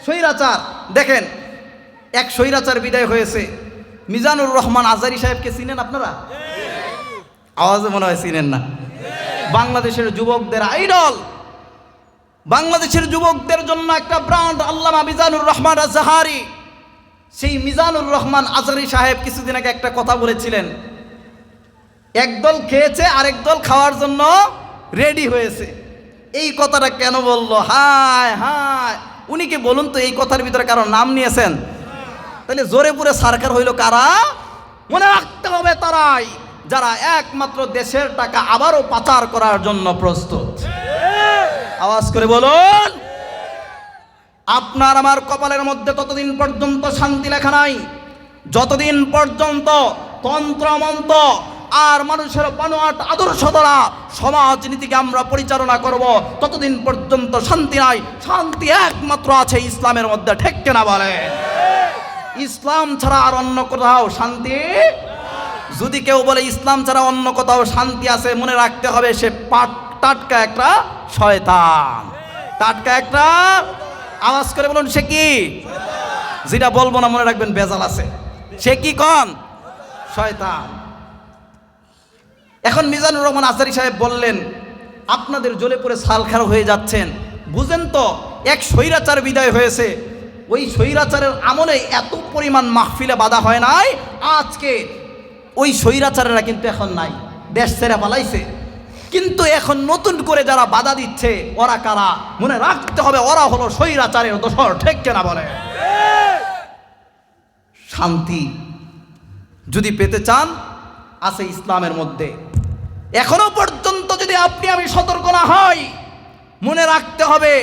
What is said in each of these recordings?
স্বৈরাচার। দেখেন, এক স্বৈরাচার বিদায় হয়েছে, মিজানুর রহমান আজহারী সাহেবকে চিনেন আপনারা? আওয়াজে মনে হয় চিনেন না। বাংলাদেশের যুবকদের আইডল, বাংলাদেশের যুবকদের জন্য একটা ব্র্যান্ড আল্লামা মিজানুর রহমান আজহারী। সেই মিজানুর রহমান আজহারী সাহেব কিছুদিন আগে একটা কথা বলেছিলেন, একদল খেয়েছে আরেক দল খাওয়ার জন্য রেডি হয়েছে। এই কথাটা কেন বললো? হায় হায়, উনি কি বলুন তো, এই কথার ভিতরে কারো নাম নিয়েছেন? তাহলে জোরে পুরে সরকার হইল কারা? মনে রাখতে হবে তারাই যারা একমাত্র দেশের টাকা আবারও পাচার করার জন্য প্রস্তুত। আওয়াজ করে বলুন। আপনার আমার কপালের মধ্যে ততদিন পর্যন্ত শান্তি লেখা নাই, যতদিন পর্যন্ত তন্ত্রমন্ত্র আর মানুষের বানোয়াট আদর্শ দ্বারা সমাজনীতিকে আমরা পরিচালনা করব, ততদিন পর্যন্ত শান্তি নাই। শান্তি একমাত্র আছে ইসলামের মধ্যে, ঠিক কিনা বলে? ইসলাম ছাড়া আর অন্য কোথাও শান্তি, যদি কেউ বলে ইসলাম ছাড়া অন্য কোথাও শান্তি আছে, মনে রাখতে হবে সে টাটকা একটা শয়তান, টাটকা একটা। আওয়াজ করে বলুন, সে কি? যেটা বলবো না মনে রাখবেন বেজাল আছে। সে কি কোন? শয়তান। এখন মিজানুর রহমান আজহারী সাহেব বললেন, আপনাদের জ্বলে পড়ে সালখার হয়ে যাচ্ছেন, বুঝেন তো এক স্বৈরাচার বিদায় হয়েছে, ওই স্বৈরাচারের আমলে এত পরিমাণ মাহফিলে বাধা হয় নাই, আজকে ওই স্বৈরাচারেরা কিন্তু এখন নাই, দেশ ছেড়ে পালাইছে। কিন্তু এখন নতুন করে যারা বাধা দিচ্ছে ওরা কারা? মনে রাখতে হবে ওরা হলো স্বৈরাচারের দোসর, ঠিক কিনা বলে? শান্তি যদি পেতে চান আছে ইসলামের মধ্যে। এখনো পর্যন্ত যদি আপনি আমি সতর্ক না হই, মনে রাখতে হবে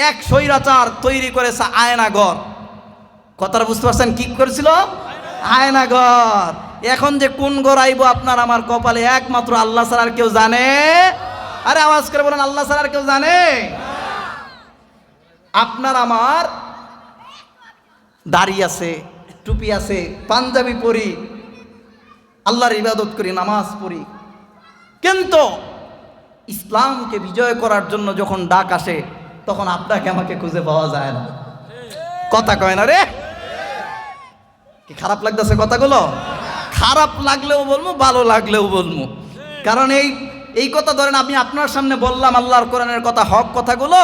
এক স্বৈরাচার তৈরি করেছে আয়নাঘর। কথাটা বুঝতে পারছেন? কি করেছিল? আয়নাঘর। এখন যে কোন ঘর আইব আপনার আমার কপালে একমাত্র আল্লাহ ছাড়া আর কেউ জানে? আরে আওয়াজ করে বলেন, আল্লাহ ছাড়া আর কেউ জানে? আপনার আমার দাড়ি আছে, টুপি আছে, পাঞ্জাবি পরি, আল্লাহর ইবাদত করি, নামাজ পড়ি, কিন্তু ইসলামকে বিজয় করার জন্য যখন ডাক আসে তখন আপনাকে আমাকে খুঁজে পাওয়া যায় না। কথা কয় না রে? কি খারাপ লাগতেছে কথাগুলো? খারাপ লাগলেও বলবো, ভালো লাগলেও বলবো, কারণ এই কথা ধরেন আমি আপনার সামনে বললাম আল্লাহর কোরআনের কথা, হক কথাগুলো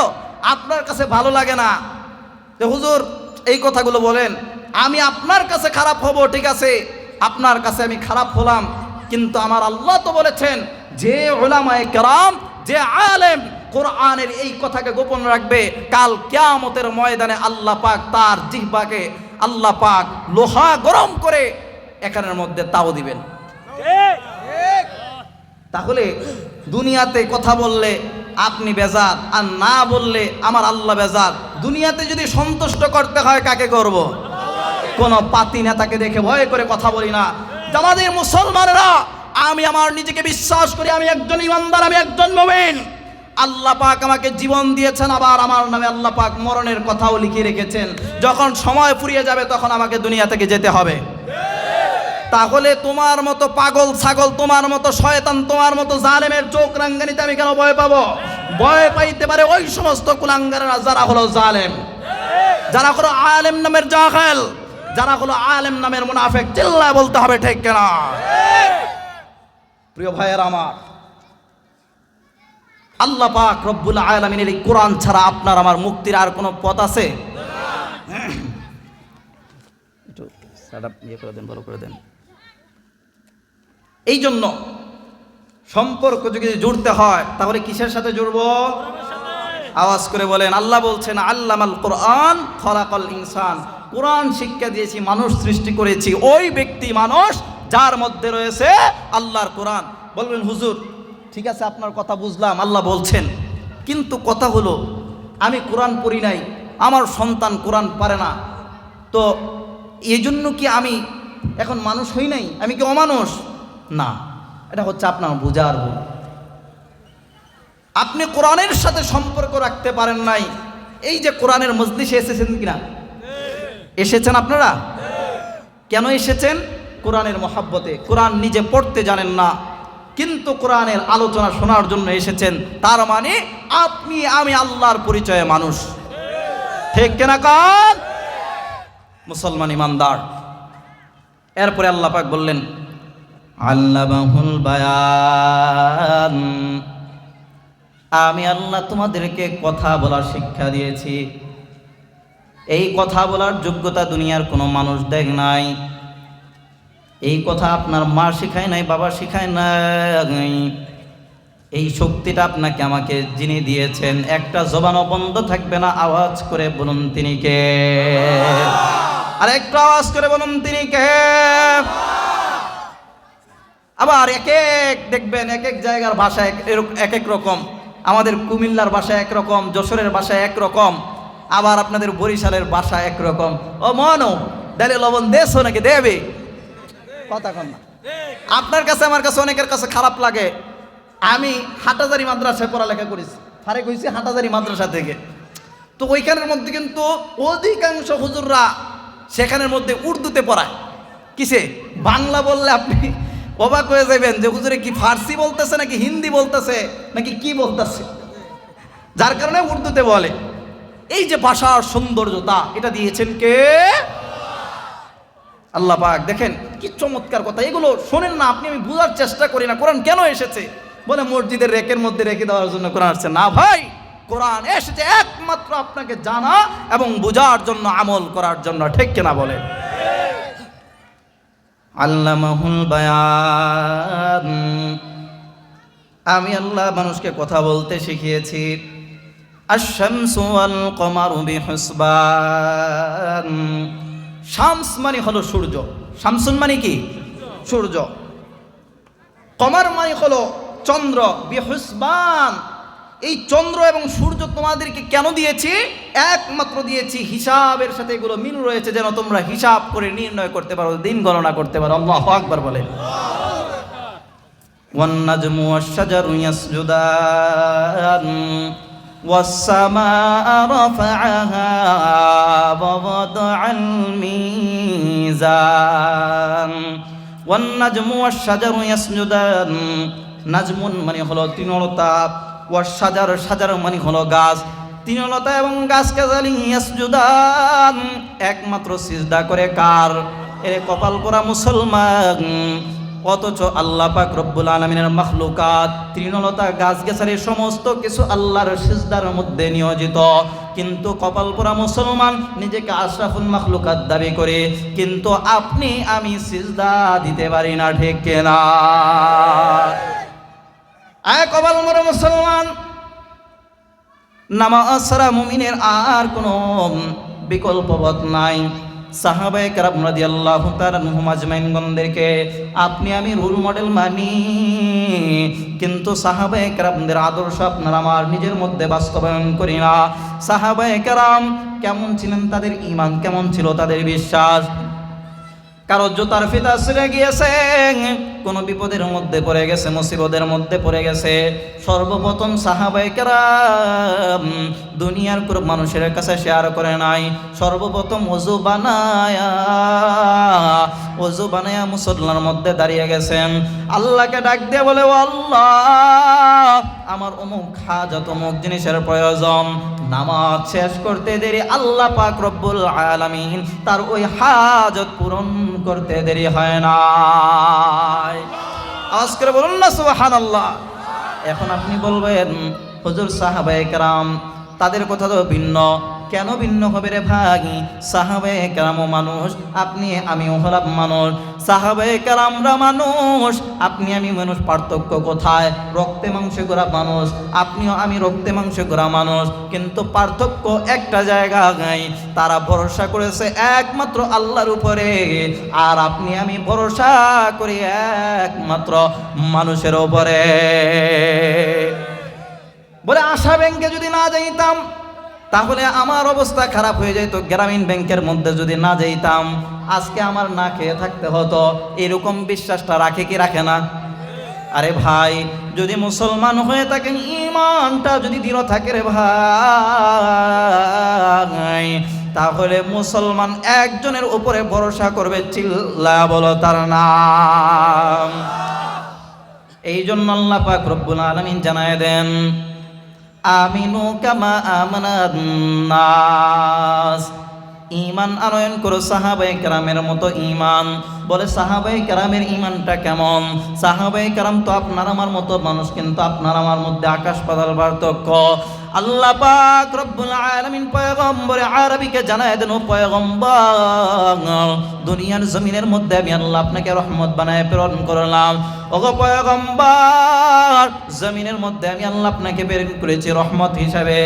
আপনার কাছে ভালো লাগে না, যে হুজুর এই কথাগুলো বলেন, আমি আপনার কাছে খারাপ হব, ঠিক আছে, আপনার কাছে আমি খারাপ হলাম, কিন্তু আমার আল্লাহ তো বলেছেন যে উলামায়ে কেরাম, যে আলেম কোরআনের এই কথাকে গোপন রাখবে, কাল কিয়ামতের ময়দানে আল্লাহ পাক তার জিহ্বাকে আল্লাহ পাক লোহা গরম করে এখানের মধ্যে তাও দিবেন। তাহলে দুনিয়াতে কথা বললে আপনি বেজার, আর না বললে আমার আল্লাহ বেজার। দুনিয়াতে যদি সন্তুষ্ট করতে হয় কাকে করব? কোন পাতি নেতাকে দেখে ভয় করে কথা বলি না। আমাদের মুসলমানেরা, আমি আমার নিজেকে বিশ্বাস করি আমি একজন ইমানদার, আমি একজন মুমিন। আল্লাহ পাক আমাকে জীবন দিয়েছেন, আবার আমার নামে আল্লাহ পাক মরণের কথাও লিখে রেখেছেন। যখন সময় ফুরিয়ে যাবে তখন আমাকে দুনিয়া থেকে যেতে হবে। তাহলে তোমার মতো পাগল ছাগল, তোমার মতো শয়তান, তোমার মতো জালেমের চোখ রাঙ্গানিতে আমি কেন ভয় পাবো? ভয় পাইতে পারে ওই সমস্ত কুলাঙ্গারেরা যারা হলো জালেম, যারা হলো আলেম নামের জাহেল, যারা হলো আলেম নামের মুনাফিক। চিল্লায় বলতে হবে ঠিক কিনা? প্রিয় ভাইয়েরা আমার, আল্লাহ পাক রব্বুল আলামিনের এই কোরআন ছাড়া আপনার আমার মুক্তির আর কোনো পথ আছে? একটু সেটআপ ইয়ে করে দেন, বড় করে দেন। এই জন্য সম্পর্ক যদি জুড়তে হয় তাহলে কিসের সাথে জুড়বো? আওয়াজ করে বলেন। আল্লাহ বলছেন আল্লামাল কোরআন খলাকাল ইনসান, কোরআন শিক্ষা দিয়েছি, মানুষ সৃষ্টি করেছি। ওই ব্যক্তি মানুষ যার মধ্যে রয়েছে আল্লাহর কোরআন। বলবেন হুজুর ঠিক আছে আপনার কথা বুঝলাম, আল্লাহ বলছেন, কিন্তু কথা হলো আমি কোরআন পড়ি নাই, আমার সন্তান কোরআন পারে না, তো এই জন্য কি আমি এখন মানুষ হই নাই? আমি কি অমানুষ? না, এটা হচ্ছে আপনার বোঝার ভুল। আপনি কোরআনের সাথে সম্পর্ক রাখতে পারেন নাই। এই যে কোরআনের মজলিসে এসেছেন কিনা? এসেছেন আপনারা? কেন এসেছেন? কোরআনের মহাব্বতে। কোরআন নিজে পড়তে জানেন না, কিন্তু কোরআনের আলোচনা শোনার জন্য এসেছেন। তার মানে আপনি আমি আল্লাহর পরিচয়ে মানুষ, ঠিক কিনা কন? মুসলমান ইমানদার। এরপরে আল্লাহ পাক বললেন আল্লামাহুল বায়ান, আমি আল্লাহ তোমাদেরকে কথা বলার শিক্ষা দিয়েছি। এই কথা বলার যোগ্যতা দুনিয়ার কোনো মানুষ দেখ নাই। এই কথা আপনার মা শিখায় নাই, বাবা শিখায় নাই। এই শক্তিটা আপনাকে আমাকে যিনি দিয়েছেন, একটা জবানও বন্ধ থাকবে না। আওয়াজ করে বলুন তিনি কে? আর একটু আওয়াজ করে বলুন তিনি কে? আবার এক এক দেখবেন এক এক জায়গার ভাষা এক এক রকম। আমাদের কুমিল্লার ভাষা একরকম, যশোরের ভাষা একরকম, আবার আপনাদের বরিশালের ভাষা একরকম। ও মনো ডালে লবণ দেশো নাকি দেবে? কথা কন না। আপনার কাছে আমার কাছে অনেকের কাছে খারাপ লাগে। আমি হাটাজারি মাদ্রাসায় পড়ালেখা করেছি, ফারেক হয়েছি হাটাজারি মাদ্রাসা থেকে। তো ওইখানের মধ্যে কিন্তু অধিকাংশ হুজুররা সেখানের মধ্যে উর্দুতে পড়ায়। কিসে? বাংলা বললে আপনি অবাক হয়ে যাবেন যে হুজুরে কি ফার্সি বলতেছে নাকি হিন্দি বলতেছে নাকি কি বলতেছে, যার কারণে উর্দুতে বলে। এই যে ভাষার সৌন্দর্যতা, এটা দিয়েছেন কে? আল্লাহ পাক। দেখেন কি চমৎকার কথা। এগুলো শোনেন না আপনি, আমি বোঝার চেষ্টা করি না কোরআন কেন এসেছে। বলে মসজিদের রেকের মধ্যে রেখে দেওয়ার জন্য কোরআন আসছে না। ভাই, কোরআন এসেছে একমাত্র আপনাকে জানা এবং বোঝার জন্য, আমল করার জন্য। ঠিক কিনা বলে? আল্লামাহুল বায়ান, আমি আল্লাহ মানুষকে কথা বলতে শিখিয়েছি। আশ-শামসু ওয়াল কমারু বিহুসবান, শামস মানে হলো সূর্য, শামসুন মানে কি? সূর্য। কমার মানে হলো চন্দ্র, বিহুসবান। এই চন্দ্র এবং সূর্য তোমাদেরকে কেন দিয়েছি? একমাত্র দিয়েছি হিসাবের সাথে এগুলো মিল রয়েছে, যেন তোমরা হিসাব করে নির্ণয় করতে পারো, দিন গণনা করতে পারো। আল্লাহু আকবার বলে। ওয়ান নাজমু ওয়াশ-শাজারু ইয়াসজুদান ওয়াস-সামাআ রাফা'আহা ওয়া ওয়াদা'আল মিজান। ওয়ান নাজমু ওয়াশ-শাজারু ইয়াসজুদান, নাজমুন মানে হলো তৃণলতা, ওয়াশ-শাজার, শাজার মানে হলো গাছ, তৃণলতা এবং গাছকে ইয়াসজুদান, একমাত্র সিজদা করে কার? এর কপাল পোড়া মুসলমান। অথচ আল্লাহ পাক রব্বুল আলামিনের মাখলুকাত, তৃণলতা, গাছগাছালি সমস্ত কিছু আল্লাহর সিজদার মধ্যে নিয়োজিত। কিন্তু কপাল পোড়া মুসলমান নিজেকে আশরাফুল মাখলুকাত দাবি করে, কিন্তু আপনি আমি সিজদা দিতে পারি না। ঠিক কিনা? আয় কপাল পোড়া মুসলমান, নামাজ ছাড়া মুমিনের আর কোনো বিকল্প পথ নাই। সাহাবায়ে কেরাম রাদিয়াল্লাহু তাআলা আনহুম আজমাইনগণদেরকে আপনি আমি রোল মডেল মানি, কিন্তু সাহাবায়ে কেরামদের আদর্শ আপনার আমার নিজের মধ্যে বাস্তবায়ন করি না। সাহাবায়ে কেরাম কেমন ছিলেন, তাদের ঈমান কেমন ছিল, তাদের বিশ্বাস? কারো জুতার ফিতা ছিঁড়ে গিয়েছে, কোনো বিপদের মধ্যে পড়ে গেছে, মুসিবতের মধ্যে পড়ে গেছে, সর্বপ্রথম সাহাবায়ে কেরাম দুনিয়ার কোনো মানুষের কাছে শেয়ার করে নাই। সর্বপ্রথম ওযু বানায়া মুসল্লার মধ্যে দাঁড়িয়ে গেছেন, আল্লাহকে ডাক দিয়ে বলে, ও আল্লাহ, আমার অমুক হাজত, অমুক জিনিসের প্রয়োজন। নামাজ শেষ করতে দেরি, আল্লাহ পাক রব্বুল আলামিন তার ওই হাজত পূরণ করতে দেরি হয় না। আওয়াজ করে বলুন না সুবহানাল্লাহ। এখন আপনি বলবেন হুজুর সাহাবায়ে কেরাম তাদের কথা তো ভিন্ন। কেন ভিন্ন হবে রে ভাই? সাহাবায়ে কেরামও মানুষ, আপনি আমিও হলাম মানুষ। সাহাবায়ে কেরামরা মানুষ, আপনি আমি মানুষ। পার্থক্য কোথায়? রক্তে মাংসে গড়া মানুষ, আপনিও আমি রক্তে মাংসে গড়া মানুষ, কিন্তু পার্থক্য একটা জায়গায়। তারা ভরসা করেছে একমাত্র আল্লাহর উপরে, আর আপনি আমি ভরসা করি একমাত্র মানুষের উপরে। বলে আশা ব্যাংকে যদি না যাইতাম তাহলে আমার অবস্থা খারাপ হয়ে যেত, গ্রামীণ ব্যাংকের মধ্যে যদি না যাইতাম আজকে আমার না খেয়ে থাকতে হতো। এরকম বিশ্বাসটা রাখে কি রাখে না? আরে ভাই, যদি মুসলমান হয়ে থাকেন, ঈমানটা যদি দৃঢ় থাকে রে ভাই, তাহলে মুসলমান একজনের উপরে ভরসা করবে, চিল্লা বলো তার নাম। এই জন্য আল্লাহ পাক রব্বুল আলামিন জানায় দেন, আমিনু কামা আমানান নাস। ঈমান আনয়ন করো সাহাবায়ে কেরামের মতো ঈমান। বলে সাহাবায়ে কেরামের ঈমানটা কেমন? সাহাবায়ে কেরাম তো আপনার আমার মতো মানুষ, কিন্তু আপনার আমার মধ্যে আকাশ পাতাল পার্থক্য। আল্লাহ পাক রব্বুল আলামিন পয়গম্বর আরবিকে জানায় দেন, ও পয়গম্বর, দুনিয়ার জমিনের মধ্যে আমি আল্লাহ আপনাকে রহমত বানায় প্রেরণ করলাম। ওগো পয়গম্বর, জমিনের মধ্যে আমি আল্লাহ আপনাকে প্রেরণ করেছি রহমত হিসাবে।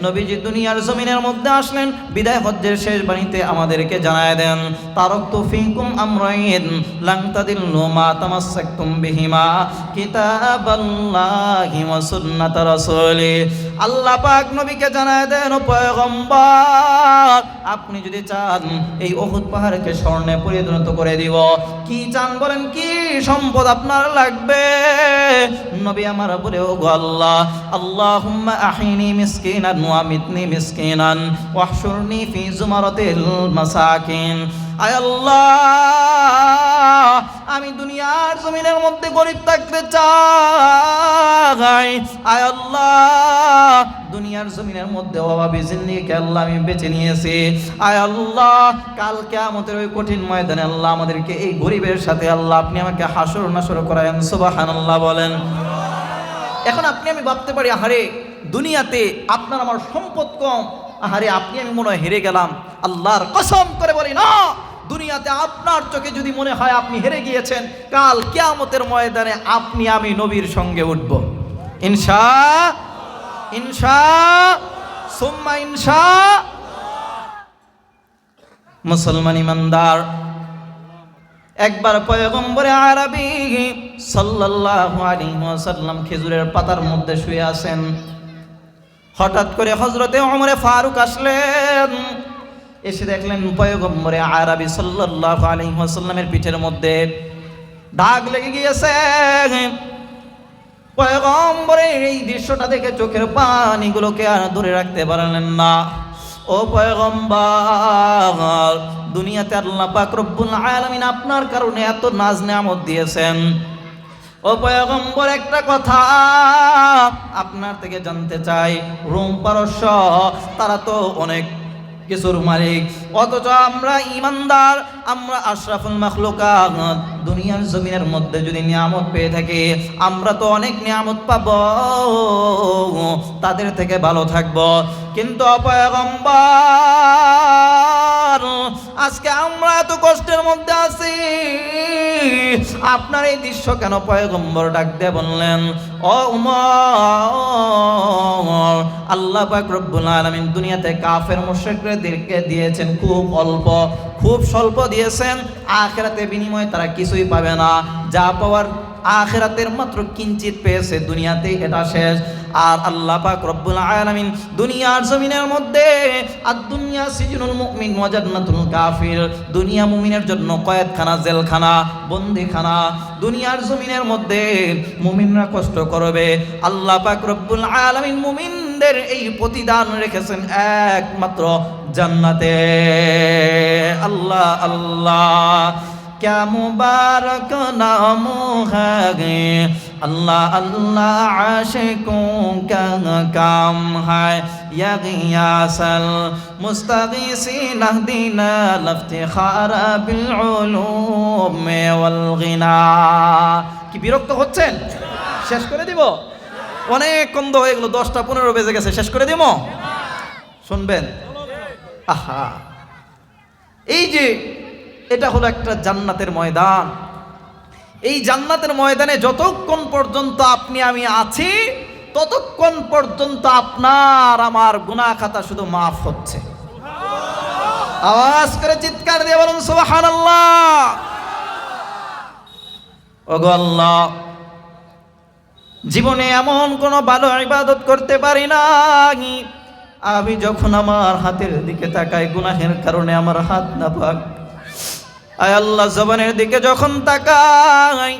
নবীজি দুনিয়ার জমিনের মধ্যে আসলেন, বিদায় হজ্জের শেষ বাণীতে আমাদেরকে জানায় দেন, তারাকতু ফীকুম আমরাইন লান তাদিল্লু মা তামাসসাকতুম বিহিমা কিতাবাল্লাহি ওয়া সুন্নাত রাসূলি। আল্লাহ পাক নবীকে জানায় দেন, ও পয়গম্বর, আপনি যদি চান এই উহুদ পাহাড়কে স্বর্ণে পরিণত করে দিব। কি চান বলেন? কি সম্পদ আপনার লাগবে? নবী আমার বলে, ও গো আল্লাহ, আল্লাহুম্মা আহিনি মিসকিনান ওয়া আমিতনি মিসকিনান ওয়াহশুরনি ফি জুমারাতিল মাসাকিন। আয় আল্লাহ, আমি দুনিয়ার জমিনের মধ্যে গরিব থাকতে চাই। আয় আল্লাহ, দুনিয়ার জমিনের মধ্যে অভাবী জিন্দেগিকে আল্লাহ আমি বেছে নিয়েছি। আয় আল্লাহ, কাল কিয়ামতের ওই কঠিন ময়দানে আল্লাহ আমাদেরকে এই গরিবের সাথে আল্লাহ আপনি আমাকে হাসর নাসর করায়েন। সুবহানাল্লাহ বলেন। এখন আপনি আমি ভাবতে পারি, আহারে দুনিয়াতে আপনার আমার সম্পদ কম, আহারে আপনি আমি মনে হয় হেরে গেলাম। আল্লাহর কসম করে বলি না, দুনিয়াতে আপনার চোখে যদি মনে হয় আপনি হেরে গিয়েছেন, কাল কিয়ামতের ময়দানে আপনি আমি নবীর সঙ্গে উঠব সুম্মা ইনশা। মুসলমান ইমানদার, একবার পয়গম্বরে আরবি সাল্লাল্লাহু আলাইহি ওয়াসাল্লাম খেজুরের পাতার মধ্যে শুয়ে আছেন। হঠাৎ করে হযরতে ওমরে ফারুক আসলেন, এসে দেখলেন পয়গম্বরে আরবি সাল্লাল্লাহু আলাইহি ওয়াসাল্লামের পিঠের মধ্যে দাগ লেগে গিয়েছে। পয়গম্বরের এই দৃশ্যটা দেখে চোখের পানিগুলোকে আর ধরে রাখতে পারলেন না। ও পয়গম্বর, দুনিয়াতে আল্লাহ পাক রব্বুল আলামিন আপনার কারণে এত নাজ নেয়ামত দিয়েছেন। ও পয়গম্বর, একটা কথা আপনার থেকে জানতে চাই, রোম পারস্য তারা তো অনেক কিছুর মালিক, অথচ আমরা ইমানদার, আমরা আশরাফুল মাখলুকাত, দুনিয়ার জমিনের মধ্যে যদি নিয়ামত পেয়ে থাকি, আমরা তো অনেক নিয়ামত পাব, তাদের থেকে ভালো থাকব। কিন্তু পয়গম্বর, আজকে আমরা এত কষ্টের মধ্যে আছি, আপনার এই দৃশ্য কেন? পয়গম্বর ডাক দিয়ে বললেন, ও উমর, আল্লাহ পাক রব্বুল আলামিন দুনিয়াতে কাফের মুশরিকদেরকে দিয়েছেন খুব অল্প, খুব স্বল্প দিয়েছেন। আখিরাতে বিনিময়ে তারা কিছুই পাবে না, যা পাওয়ার আখিরাতের মাত্র কিঞ্চিত পেয়েছে, দুনিয়াতে এটা শেষ। আর আল্লাহ পাক রব্বুল আলামিন দুনিয়ার জমিনের মধ্যে আদ-দুনিয়া সিজনুল মুমিন ওয়া জান্নাতুল কাফির, দুনিয়া মুমিনের জন্য কয়েদখানা, জেলখানা, বন্দিখানা। দুনিয়ার জমিনের মধ্যে মুমিনরা কষ্ট করবে, আল্লাহ পাক রব্বুল আলামিন মুমিনদের এই প্রতিদান রেখেছেন একমাত্র জান্নাতে। আল্লাহ আল্লাহ, क्या मुबारक नाम है, अल्लाह अल्लाह आशिकों का काम है, या गियासल मुस्तगीसीन अहदिना लफ्तिखार बिलउलूम वल गिना। কি বিরক্ত হচ্ছেন? শেষ করে দিব? অনেক কন্দ হয়ে গেল, 10টা 15 বেজে গেছে, শেষ করে দিব? শুনবেন? আহা, এই যে এটা হলো একটা জান্নাতের ময়দান। এই জান্নাতের ময়দানে যতক্ষণ পর্যন্ত আপনি আমি আছি, ততক্ষণ পর্যন্ত আপনার আমার গুনাহ খাতা শুধু মাফ হচ্ছে। আওয়াজ করে চিৎকার দিয়ে বলুন সুবহানাল্লাহ। ওগো আল্লাহ, জীবনে এমন কোনো ভালো ইবাদত করতে পারি না, আমি যখন আমার হাতের দিকে তাকাই গুনাহের কারণে আমার হাত নাপাক। আয় আল্লাহ, জবানের দিকে যখন তাকাই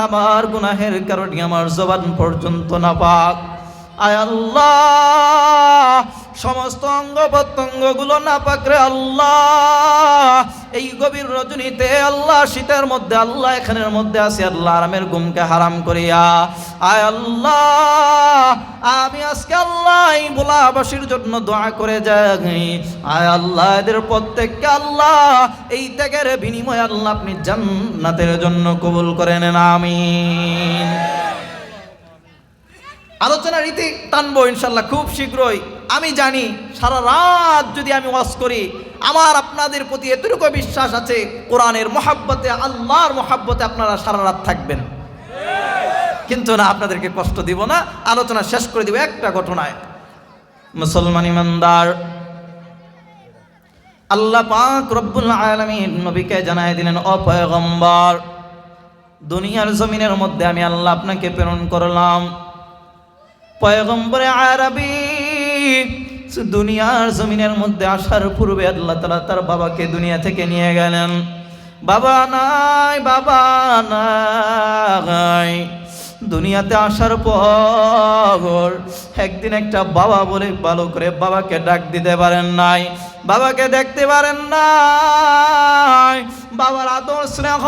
আমার গুনাহের কারণে আমার জবান পর্যন্ত নাপাক। আয় আল্লাহ, সমস্ত অঙ্গ প্রত্যঙ্গগুলো নাপাক রে আল্লাহ। এই গভীর রজনীতে আল্লাহ, শীতের মধ্যে আল্লাহ, এখানের মধ্যে আছে আল্লাহ, আরামের ঘুমকে হারাম করিয়া আয় আল্লাহ, আমি আজকে আল্লাহ এই ভোলাবাসীর জন্য দোয়া করে যাই। আয় আল্লাহ, এদের প্রত্যেককে আল্লাহ এই ত্যাগের বিনিময়ে আল্লাহ আপনি জান্নাতের জন্য কবুল করে নেন, আমিন। আলোচনার রীতি টানবো ইনশাল্লাহ খুব শীঘ্রই। আমি জানি সারা রাত যদি আমি ওয়াজ করি, আমার আপনাদের প্রতি এতটুকু বিশ্বাস আছে, কোরআনের মহাব্বতে, আল্লাহর মহাব্বতে আপনারা সারা রাত থাকবেন। কিন্তু না, আপনাদেরকে কষ্ট দিব না, আলোচনা শেষ করে দিব একটা ঘটনায়। মুসলমান ইমানদার, আল্লাহ পাক রব্বুল আলামিন নবীকে জানায় দিলেন, ও পয়গম্বর, দুনিয়ার জমিনের মধ্যে আমি আল্লাহ আপনাকে প্রেরণ করলাম। পয়গম্বরে আরবি দুনিয়ার জমিনের মধ্যে আসার পূর্বে আল্লাহ তাআলা তার বাবাকে দুনিয়া থেকে নিয়ে গেলেন। বাবা নাই, বাবা নাই। দুনিয়াতে আসার পর একদিন একটা বাবা বলে ভালো করে বাবাকে ডাক দিতে পারেন নাই, বাবাকে দেখতে পারেন নাই, বাবার আদর স্নেহ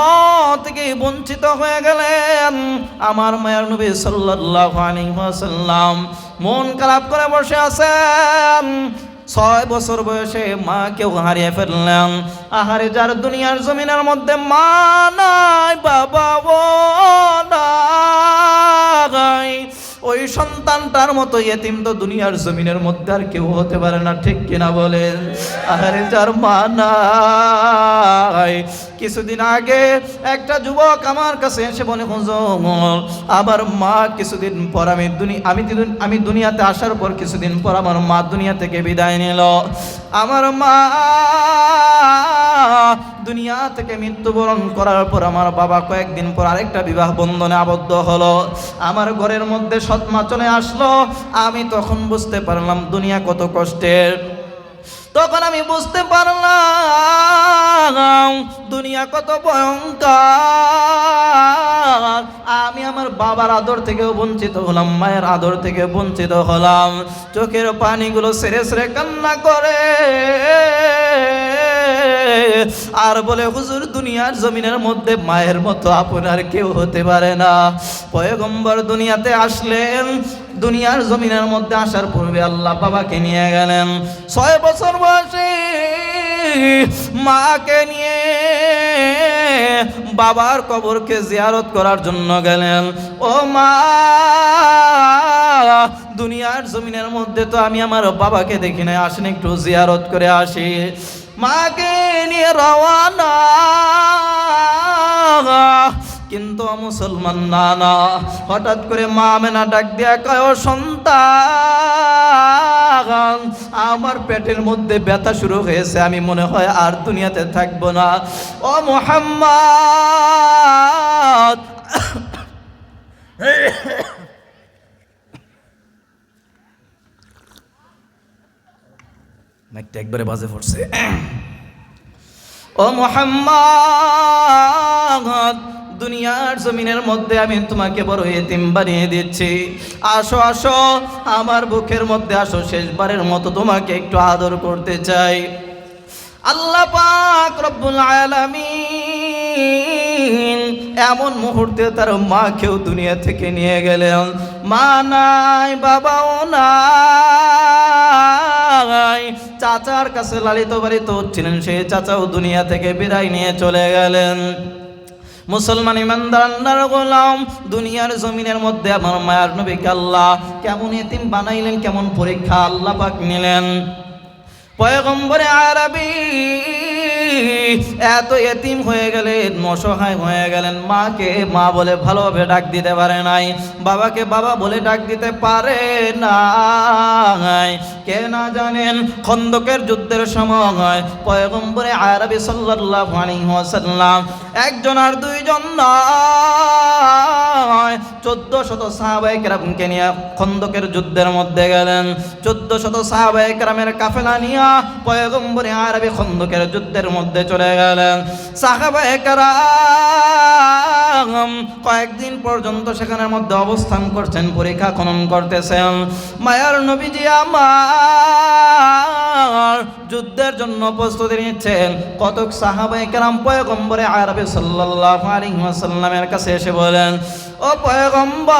থেকে বঞ্চিত হয়ে গেলেন। আমার মায়ের নবী সাল্লাল্লাহু আলাইহি ওয়াসাল্লাম মন খারাপ করে বসে আছেন। 6 বছর বয়সে মা কেউ হারিয়ে ফেললেন। আহারে, যার দুনিয়ার জমিনের মধ্যে মা নাই, বাবা নাই, ওই সন্তানটার মতো ইতিম তো দুনিয়ার জমিনের মধ্যে আর কেউ হতে পারে না, ঠিক কিনা বলেন? আহারে, যার মা নাই। কিছুদিন আগে একটা যুবক আমার কাছে এসে বলে, হুজুর, আমার মা কিছুদিন পর আমি দুনিয়াতে আসার পর কিছুদিন পর আমার মা দুনিয়া থেকে বিদায় নিল। আমার মা দুনিয়া থেকে মৃত্যুবরণ করার পর আমার বাবা কয়েকদিন পর আরেকটা বিবাহ বন্ধনে আবদ্ধ হলো। আমার ঘরের মধ্যে সৎমা চলে আসলো। আমি তখন বুঝতে পারলাম দুনিয়া কত কষ্টের। তখন আমি বুঝতে পারলাম দুনিয়া কত ভয়ঙ্কর। আমি আমার বাবার আদর থেকেও বঞ্চিত হলাম, মায়ের আদর থেকে বঞ্চিত হলাম। চোখের পানিগুলো সেরে সেরে কান্না করে আর বলে, হুজুর, দুনিয়ার জমিনের মধ্যে মায়ের মতো আপনার কেউ হতে পারে না। পয়গম্বর দুনিয়াতে আসলেন। দুনিয়ার জমিনের মধ্যে আসার পূর্বে আল্লাহ বাবাকে নিয়ে গেলেন। 6 বছর বয়সে মাকে নিয়ে বাবার কবরকে জিয়ারত করার জন্য গেলেন। ও মা, দুনিয়ার জমিনের মধ্যে তো আমি আমার বাবাকে দেখি না, আসেন একটু জিয়ারত করে আসি। মাকে নিয়ে রওয়ানা, কিন্তু মুসলমান না, হঠাৎ করে মা আমেনা ডাক দিয়া কয়, ও সন্তান, আমার পেটের মধ্যে ব্যথা শুরু হয়েছে, আমি মনে হয় আর দুনিয়াতে থাকবো না। ও মুহাম্মদ, একবারে বাজে পড়ছে। ও মুহাম্মদ, দুনিয়ার জমিনের মধ্যে আমি তোমাকে বড় এতিম বানিয়ে দিচ্ছি। আসো আসো, আমার বুকের মধ্যে আসো, শেষবারের মতো তোমাকে একটু আদর করতে চাই। আল্লাহ পাক রব্বুল আলামিন এমন মুহূর্তে তার মাকেও দুনিয়া থেকে নিয়ে গেলেন। মা নাই, বাবাও নাই। চাচার কাছে লালিত পালিত হচ্ছিলেন, সেই চাচাও দুনিয়া থেকে বিদায় নিয়ে চলে গেলেন। মুসলমান ইমানদার আল্লাহর গোলাম, দুনিয়ার জমিনের মধ্যে আমার মায়ার নবীকে আল্লাহ কেমন এতিম বানাইলেন, কেমন পরীক্ষা আল্লাহ পাক নিলেন। পয়গম্বরে আরবি এত এতিম হয়ে গেলেন, অসহায় হয়ে গেলেন। মাকে মা বলে ভালোভাবে ডাক দিতে পারে নাই, বাবাকে বাবা বলে ডাক দিতে পারে নাই। কে না জানেন খন্দকের যুদ্ধের সময় পয়গম্বরে আরবি সাল্লাল্লাহু আলাইহি ওয়াসাল্লাম একজন আর দুইজন নয়, 1400 সাহাবায়ে কেরামকে নিয়ে খন্দকের যুদ্ধের মধ্যে গেলেন। 1400 সাহাবায়ে কেরামের কাফেলা নিয়ে পয়গম্বরে আরবি খন্দকের যুদ্ধের মধ্যে চলে গেলেন। সাহাবায়ে কেরাম কয়েকদিন পর্যন্ত সেখানের মধ্যে অবস্থান করছেন, পরীক্ষা খনন করতেছেন। মায়ার নবীজি আমার যুদ্ধের জন্য প্রস্তুতি নিচ্ছেন। কতক সাহাবায়ে কেরাম পয়গম্বরে আরবি সাল্লাল্লাহু আলাইহি ওয়াসাল্লামের কাছে এসে বলেন, ও পয়গম্বর,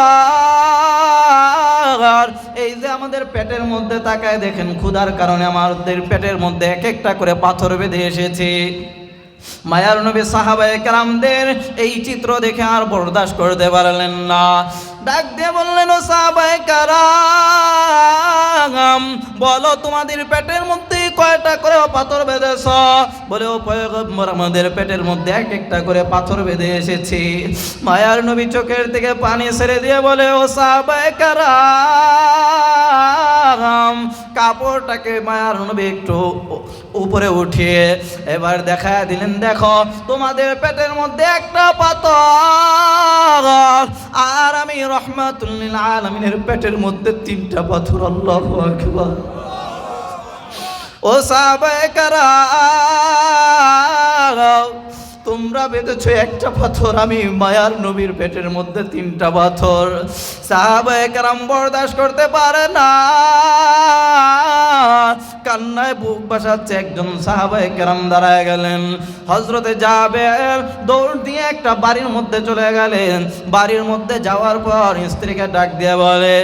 এই যে আমাদের পেটের মধ্যে তাকায় দেখেন, ক্ষুধার কারণে আমাদের পেটের মধ্যে এক একটা করে পাথর বেঁধে এসেছে। মায়ার নবী সাহাবায়ে কেরামদের এই চিত্র দেখে আর বরদাস্ত করতে পারলেন না। ডাক দিয়ে বললেন, ও সাহাবায়ে কেরাম, বলো তোমাদের পেটের মধ্যে কয়টা করে পাথর বেঁধেছ? বলে, ও পয়গম্বর, আমাদের পেটের মধ্যে এক একটা করে পাথর বেঁধে এসেছে। মায়ার নবী চোখের থেকে পানি ছেড়ে দিয়ে বলে, ও সাহাবায়ে কেরাম, কাপড়টাকে মায়ার নবী একটু উপরে উঠিয়ে এবার দেখা দিলেন, দেখো তোমাদের পেটের মধ্যে একটা পাথর, আর আমি রাহমাতুল লিল আলামিনের পেটের মধ্যে তিনটা পাথর। আল্লাহু আকবার। ও সাহাবায়ে কেরাম, তোমরা বেঁধেছো একটা পাথর, আমি মায়ার নবীর পেটের মধ্যে তিনটা পাথর। সাহাবায়ে কেরাম বরদাস্ত করতে পারে না, কান্নায় বুক বাসাচ্ছে। একজন সাহাবায়ে কেরাম দাঁড়ায় গেলেন। হযরতে জাবের দৌড় দিয়ে একটা বাড়ির মধ্যে চলে গেলেন। বাড়ির মধ্যে যাওয়ার পর স্ত্রীকে ডাক দিয়ে বলে,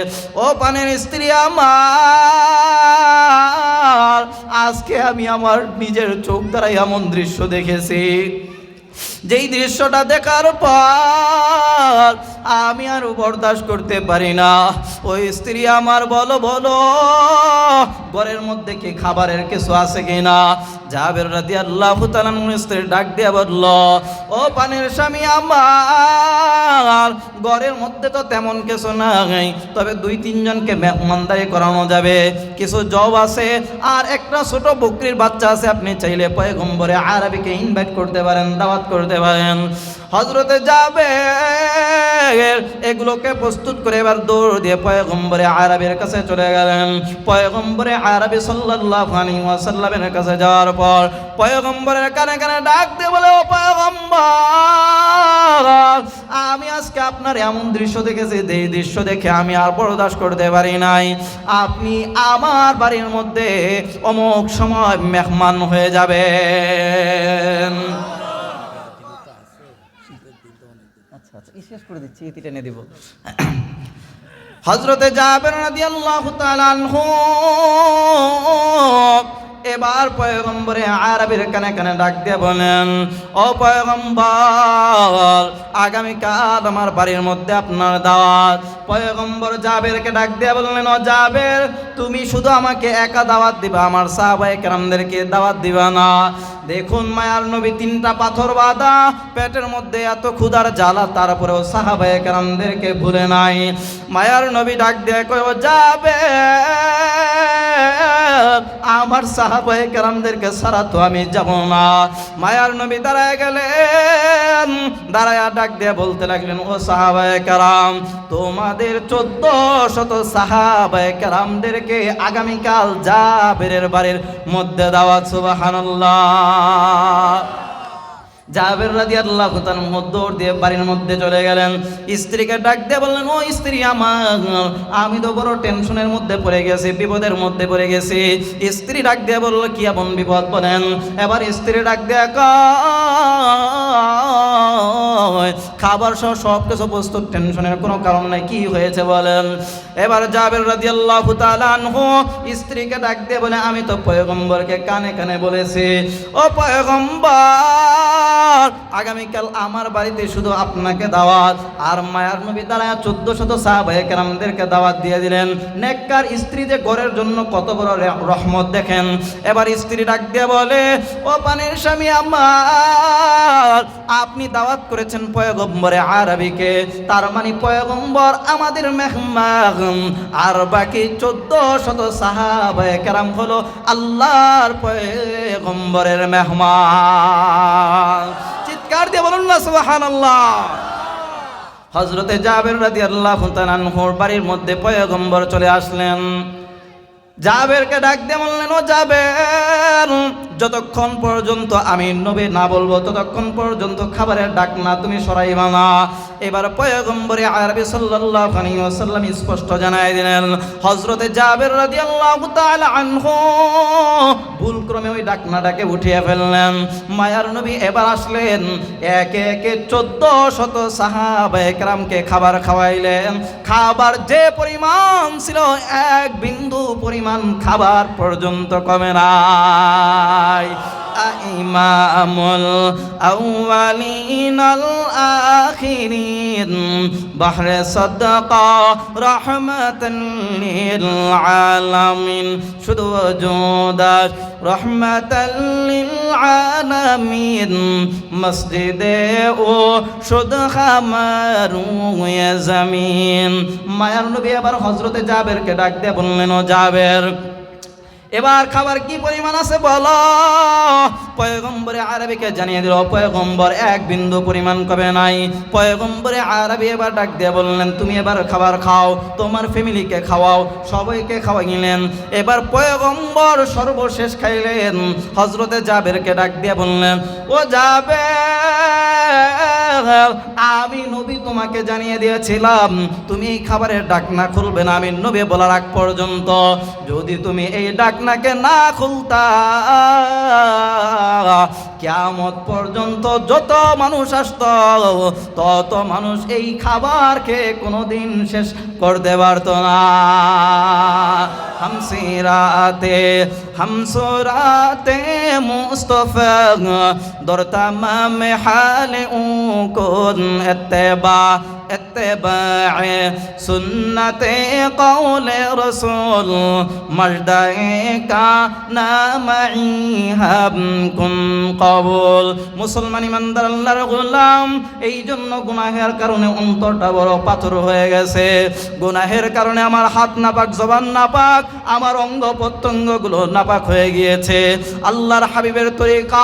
ও পানের স্ত্রী আমার, আজকে আমি আমার নিজের চোখ দ্বারা এমন দৃশ্য দেখেছি, যেই দৃশ্যটা দেখার পর আমি আর বরদাস্ত করতে পারি না। ওই স্ত্রী আমার, বলো বলো, ঘরের মধ্যে কি খাবারের কিছু আছে কিনা? জাবের রাদিয়াল্লাহু তাআলা স্ত্রী ডাক দিয়ে বলল, ও পানের স্বামী আমার, ঘরের মধ্যে তো তেমন কিছু নাই, তবে 2-3 জনকে মেহমানদারি করানো যাবে। কিছু জব আছে আর একটা ছোট বকরির বাচ্চা আছে, আপনি চাইলে পয়গম্বরে আরবিকে ইনভাইট করতে পারেন, দাওয়াত করতে পারেন। হযরতে জাবের এগুলোকে প্রস্তুত করে এবার দৌড় দিয়ে পয়গম্বরে আরবির কাছে চলে গেলেন। পয়গম্বরে আরবি সাল্লাল্লাহু আলাইহি ওয়াসাল্লামের কাছে যাওয়ার পর পয়গম্বরের কানে কানে ডাক দিয়ে বলে, ও পয়গম্বর, আমি আজকে আপনার এমন দৃশ্য দেখেছি, এই দৃশ্য দেখে আমি আর বরদাস্ত করতে পারি নাই। আপনি আমার বাড়ির মধ্যে অমুক সময় মেহমান হয়ে যাবেন। আচ্ছা আচ্ছা, শেষ করে দিচ্ছি, ইতি টেনে দিব। হযরতে জাবের রাদিয়াল্লাহু তাআলা আনহু এবার পয়গম্বরে আরবির কানে কানে ডাক দিয়ে বলেন, ও পয়গম্বর, আগামীকাল আমার বাড়ির মধ্যে আপনার দাওয়াত। পয়গম্বর জাবেরকে ডাক দিয়ে বললেন, ও জাবের, তুমি শুধু আমাকে একা দাওয়াত দিবা, আমার সাহাবায়ে কেরামদেরকে দাওয়াত দিবা না। দেখুন মায়ার নবী তিনটা পাথর বাঁধা, পেটের মধ্যে এত ক্ষুধার জ্বালা, তারপরেও সাহাবায়ে কেরামদেরকে ভুলে নাই। মায়ার নবী ডাক দিয়ে কয়, ও জাবের, আমার সাহাবায়ে কেরামদেরকে ছাড়া তো আমি যাব না। মায়ার নবী দাঁড়ায় গেলেন, দাঁড়ায়া ডাক দিয়ে বলতে লাগলেন, ও সাহাবায়ে কেরাম, তোমাদের 1400 সাহাবায়ে কেরামদেরকে আগামীকাল জাবেরের বাড়ির মধ্যে দাওয়াত। সুবহানাল্লাহ। জাবের রাদিয়াল্লাহু তাআলা দৌড় দিয়ে বাড়ির মধ্যে চলে গেলেন। স্ত্রীকে ডাক দিয়ে বললেন, ও স্ত্রী আমার, আমি তো বড় টেনশনের মধ্যে পড়ে গেছি, বিপদের মধ্যে পড়ে গেছি। স্ত্রী ডাক দিয়ে বলল, কি এমন বিপদ বলেন? এবার স্ত্রী ডাক দিয়ে কয়, খাবার সহ সব কিছু প্রস্তুত, টেনশনের কোনো কারণ নাই, কি হয়েছে বলেন? এবার জাবের রাদিয়াল্লাহু তাআলা আনহু স্ত্রীকে ডাক দিয়ে বলে, আমি তো পয়গম্বরকে কানে কানে বলেছি, ও পয়গম্বর, আগামীকাল আমার বাড়িতে শুধু আপনাকে দাওয়াত। আর মায়ার নবী দাঁড়ায় 1400 সাহাবায়ে কেরামদেরকে দাওয়াত দিয়ে দিলেন। নেককার স্ত্রী যে ঘরের জন্য কত বড় রহমত দেখেন। এবার স্ত্রী ডাক দিয়ে বলে, ও পানের স্বামী আমার, আপনি দাওয়াত করেছেন পয়গম্বরে আরবিকে, তার মানে পয়গম্বর আমাদের মেহমান, আর বাকি 1400 সাহাবায়ে কেরাম হলো আল্লাহর পয়গম্বরের মেহমান। চিৎকার দিয়ে বলুন না সুবহানাল্লাহ। হযরতে জাবের রাদিয়াল্লাহু তাআলা আনহুর বাড়ির মধ্যে পয়গম্বর চলে আসলেন। জাবেরকে ডাক দিয়ে বললেন, ও জাবের, যতক্ষণ পর্যন্ত আমি নবী না বলবো ততক্ষণ পর্যন্ত খাবারের ডাক না তুমি সরাইবা না। এবার পয়গম্বরে আরবি সাল্লাল্লাহু আলাইহি ওয়াসাল্লাম স্পষ্ট জানায় দিলেন, হযরতে জাবের রাদিয়াল্লাহু তাআলা আনহু ভুলক্রমে ওই ডাকনাটাকে উঠিয়ে ফেললেন। মায়ার নবী এবার আসলেন, একে একে 1400 সাহাবায়ে কেরামকে খাবার খাওয়াইলেন। খাবার যে পরিমাণ ছিল এক বিন্দু পরিমাণ খাবার পর্যন্ত কমে নাই। ইমামুল আউয়ালিন আল আখিরিন বাহরে সাদাকা রাহমাতান লিল আলামিন, শুধু ওজুদাত রাহমাতান লিল আলামিন, মসজিদে ও শুধ খামারু ইয়াজমিন। মায়ার নবী আবার হযরতে জাবেরকে ডাক দিয়ে বললেন, ও জাবের, এবার খাবার কি পরিমাণ আছে বলো। পয়গম্বরে আরবিকে জানিয়ে দিল, পয়গম্বর এক বিন্দু পরিমাণ কমে নাই। পয়গম্বরে আরবি এবার ডাক দিয়ে বললেন, তুমি এবার খাবার খাও, তোমার ফ্যামিলিকে খাওয়াও। সবাইকে খাওয়াইলেন। এবার পয়গম্বর সর্বশেষ খাইলেন। হযরতে জাবেরকে ডাক দিয়ে বললেন, ও জাবের, আমি নবী তোমাকে জানিয়ে দিয়েছিলাম তুমি এই খাবারের ডাকনা খুলবে না আমি নবী বলার আগ পর্যন্ত। যদি তুমি এই ডাকনাকে না খুলতা, কিয়ামত পর্যন্ত যত মানুষ আসত তত মানুষ এই খাবারকে কোনোদিন শেষ করতে পারত না। হামসুরাতে মুস্তফা দরতামাম হালে উকুন ইত্তেবায়ে সুন্নতে কওলে রাসূল মজদায়ে কা নামাই হাবকুম কবুল। মুসলমান ইমানদার আল্লাহর গোলাম, এই জন্য গুনাহের কারণে অন্তরটা বড় পাথর হয়ে গেছে। গুনাহের কারণে আমার হাত নাপাক, জবান নাপাক, আমার অঙ্গ প্রত্যঙ্গগুলো নাপাক হয়ে গিয়েছে। আল্লাহর হাবিবের তরিকা,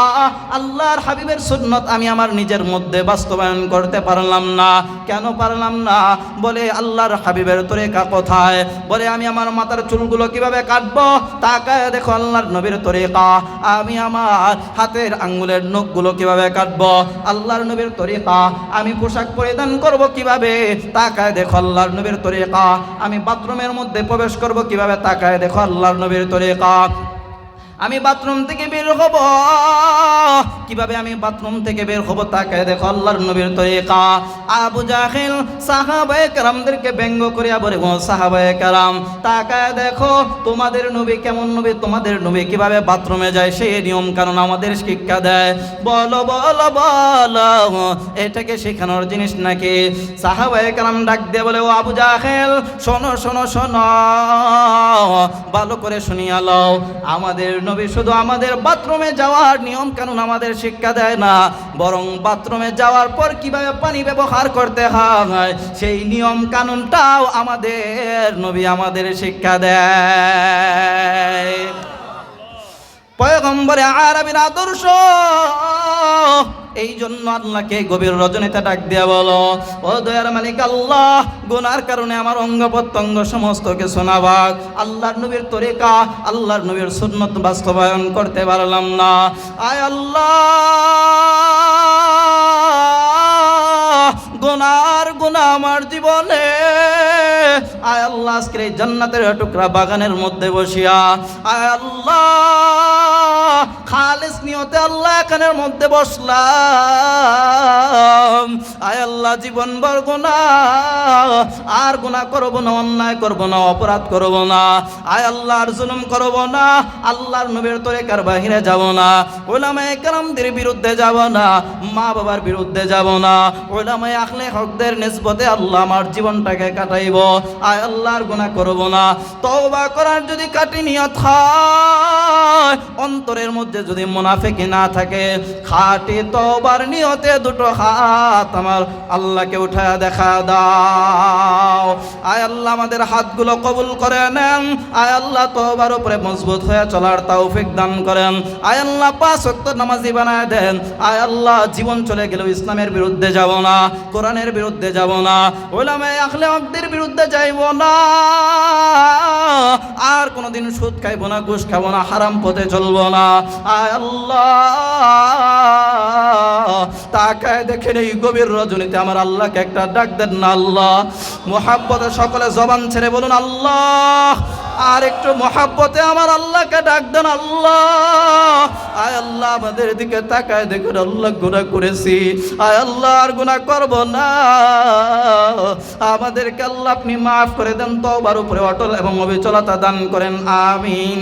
আল্লাহর হাবিবের সুন্নত আমি আমার নিজের মধ্যে বাস্তবায়ন করতে পারলাম না। কেন পারলাম না? বলে আল্লাহর হাবিবের তরিকা কোথায়? বলে আমি আমার মাথার চুলগুলো কিভাবে কাটবো, তাকায় দেখো আল্লাহর নবীর তরিকা। আমি আমার হাতের আঙ্গুলের নখগুলো কিভাবে কাটবো, আল্লাহর নবীর তরিকা। আমি পোশাক পরিধান করব কিভাবে, তাকায় দেখো আল্লাহর নবীর তরিকা। আমি বাথরুমের মধ্যে প্রবেশ করব কিভাবে, তাকায় দেখো আল্লাহর নবীর তরিকা। আমি বাথরুম থেকে বের হব কিভাবে, আমি বাথরুম থেকে বের হব, তাকায় দেখো আল্লাহর নবীর তরিকা। আবু জাহেল সাহাবায়ে কেরামদেরকে ব্যঙ্গ করিয়া বলে, ও সাহাবায়ে কেরাম, তাকায় দেখো তোমাদের নবী কেমন নবী, তোমাদের নবী কিভাবে বাথরুমে যায় সেই নিয়ম কারণ আমাদের শিক্ষা দেয়। বলো বলো বলো, এটাকে শেখানোর জিনিস নাকি? সাহাবায়ে কেরাম ডাক দিয়ে বলে, ও আবু জাহেল, শোনো শোনো শোনো, ভালো করে শুনিয়া লও। আমাদের নবী শুধু আমাদের বাথরুমে যাওয়ার নিয়ম কানুন আমাদের শিক্ষা দেয় না, বরং বাথরুমে যাওয়ার পর কিভাবে পানি ব্যবহার করতে হয় সেই নিয়ম কানুনটাও আমাদের নবী আমাদের শিক্ষা দেয়। পয়গম্বরে আরবির আদর্শ, এই জন্য আল্লাহকে গভীর রজনীতে ডাক দিয়া বলো, ও দয়ার মালিক আল্লাহ, গুনার কারণে আমার অঙ্গ প্রত্যঙ্গ সমস্ত কিছু নাবাক, আল্লাহর নবীর তরিকা, আল্লাহর নবীর সুন্নত বাস্তবায়ন করতে পারলাম না। আয় আল্লাহ, গুনার গুনাহ আমার জীবনে, আয় আল্লাহ আজকের এই জান্নাতের টুকরা বাগানের মধ্যে বসিয়া, আয় আল্লাহ খালিস নিয়তে আল্লাহ এখানের মধ্যে বসলাম। আয় আল্লাহ জীবন ভর গুনাহ, আর গুনাহ করব না, অন্যায় করব না, অপরাধ করব না, আয় আল্লাহ আর জুলুম করব না, আল্লাহর নবীর তরিকার বাহিরে যাব না, উলামায়ে কেরামদের বিরুদ্ধে যাব না, মা বাবার বিরুদ্ধে যাব না, উলামায়ে আহলে হকদের নিসবতে আল্লাহ আমার জীবনটাকে কাটাইব। আয় আল্লাহর গুনাহ করব না। তওবা করার যদি কাটি নিয়ত হয়, অন্তরের মধ্যে যদি মুনাফিকি না থাকে, খাঁটি তওবার নিয়তে দুটো হাত আমার আল্লাহকে উঠা দেখা দাও। আয় আল্লাহ আমাদের হাতগুলো কবুল করে নেন। আয় আল্লাহ তওবার উপরে মজবুত হয়ে চলার তৌফিক দান করেন। আয় আল্লাহ 5 ওয়াক্ত নামাজি বানায় দেন। আয় আল্লাহ জীবন চলে গেলেও ইসলামের বিরুদ্ধে যাব না, কোরআনের বিরুদ্ধে যাব না, উলামায়ে আহলে হকদের বিরুদ্ধে যাইব না, আর কোনোদিন সুদ খাইব না, ঘুষ খাবো না, হারাম পথে চলবো না। আয় আল্লাহ তাকায় দেখেন এই গভীর রজনীতে আমার আল্লাহকে একটা ডাক দেন না আল্লাহ। মুহাব্বতে সকলে জবান ছেড়ে বলুন আল্লাহ। আর একটু মুহাব্বতে আমার আল্লাহকে ডাক দেন আল্লাহ। আয় আল্লাহ আমাদের দিকে তাকায় দেখুন আল্লাহ গুনাহ করেছি, আয় আল্লাহ আর গুনাহ করব না, আমাদেরকে আল্লাহ আপনি মাফ করে দেন, তওবার উপরে অটল এবং অবিচলতা দান করেন, আমিন।